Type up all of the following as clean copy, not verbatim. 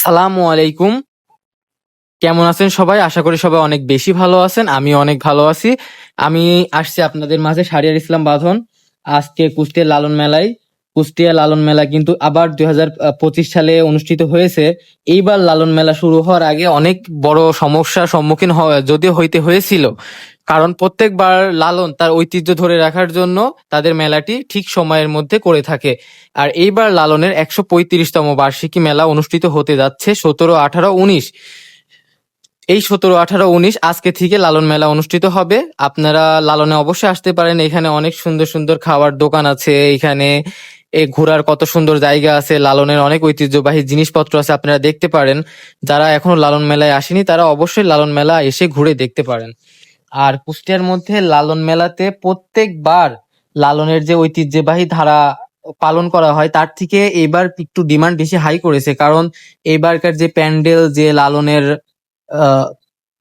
আসসালামু আলাইকুম। কেমন আছেন সবাই? আশা করি সবাই অনেক বেশি ভালো আছেন। আমি অনেক ভালো আছি। আমি আসছি আপনাদের মাঝে শাহরিয়ার ইসলাম বাঁধন। আজকে কুষ্টিয়া লালন মেলায়। কুষ্টিয়া লালন মেলা কিন্তু আবার 2025 সালে অনুষ্ঠিত হয়েছে। এইবার লালন মেলা শুরু হওয়ার আগে অনেক বড় সমস্যার সম্মুখীন যদিও হইতে হয়েছিল। কারণ প্রত্যেকবার লালন তার ঐতিহ্য ধরে রাখার জন্য তাদের মেলাটি ঠিক সময়ের মধ্যে করে থাকে। আর এইবার লালনের 135তম বার্ষিকী মেলা অনুষ্ঠিত হতে যাচ্ছে 17, 18, 19। এই 17, 18, 19 আজকে থেকে লালন মেলা অনুষ্ঠিত হবে। আপনারা লালনে অবশ্যই আসতে পারেন। এখানে অনেক সুন্দর সুন্দর খাবার দোকান আছে। এখানে ঘোরার কত সুন্দর জায়গা আছে। লালনের অনেক ঐতিহ্যবাহী জিনিসপত্র আছে, আপনারা দেখতে পারেন। যারা এখনো লালন মেলায় আসেনি তারা অবশ্যই লালন মেলা এসে ঘুরে দেখতে পারেন। আর কুষ্টিয়ার মধ্যে লালন মেলাতে প্রত্যেকবার লালনের যে ঐতিহ্যবাহী ধারা পালন করা হয় তার থেকে এবার একটু ডিমান্ড বেশি হাই করেছে। কারণ এবারকার যে প্যান্ডেল, যে লালনের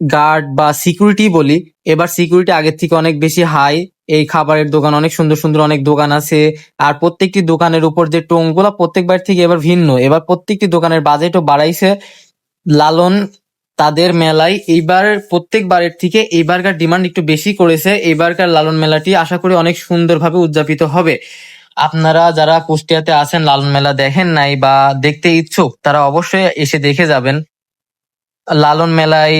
গার্ড বা সিকিউরিটি বলি, এবার সিকিউরিটি আগের থেকে অনেক বেশি হাই। এই খাবারের দোকান, অনেক সুন্দর সুন্দর অনেক দোকান আছে। আর প্রত্যেকটি দোকানের উপর যে টোংগুলো প্রত্যেকবার থেকে এবার ভিন্ন। এবার প্রত্যেকটি দোকানের বাজেটও বাড়াইছে। লালন তাদের মেলায় এইবার প্রত্যেকবারের থেকে এইবারকার ডিমান্ড একটু বেশি করেছে। এইবারকার লালন মেলাটি আশা করি অনেক সুন্দরভাবে উদযাপিত হবে। আপনারা যারা কুষ্টিয়াতে আছেন, লালন মেলা দেখেন নাই বা দেখতে ইচ্ছুক, তারা অবশ্যই এসে দেখে যাবেন। লালন মেলায়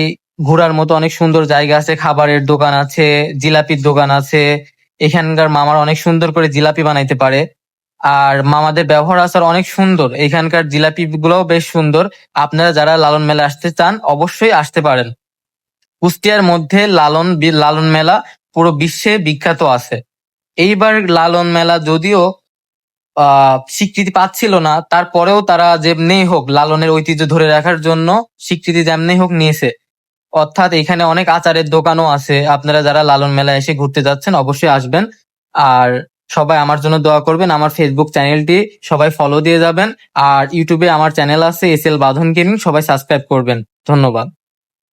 ঘোরার মতো অনেক সুন্দর জায়গা আছে, খাবারের দোকান আছে, জিলাপির দোকান আছে। এখানকার মামারা অনেক সুন্দর করে জিলাপি বানাইতে পারে। আর মামাদের ব্যবহার আচার অনেক সুন্দর। এখানকার জিলাপি গুলোও বেশ সুন্দর। আপনারা যারা লালন মেলা আসতে চান অবশ্যই আসতে পারেন। কুষ্টিয়ার মধ্যে লালন মেলা পুরো বিশ্বে বিখ্যাত আছে। এইবার লালন মেলা যদিও স্বীকৃতি পাচ্ছিল না, তারপরেও তারা যেমনিই হোক লালনের ঐতিহ্য ধরে রাখার জন্য স্বীকৃতি যেমনি হোক নিয়েছে। অর্থাৎ এখানে অনেক আচারের দোকানও আছে। আপনারা যারা লালন মেলা এসে ঘুরতে যাচ্ছেন অবশ্যই আসবেন। আর সবাই আমার জন্য দোয়া করবেন। আমার ফেসবুক চ্যানেলটি সবাই ফলো দিয়ে যাবেন। আর ইউটিউবে আমার চ্যানেল আছে, এস এল বাঁধন গেমিং, সবাই সাবস্ক্রাইব করবেন। ধন্যবাদ।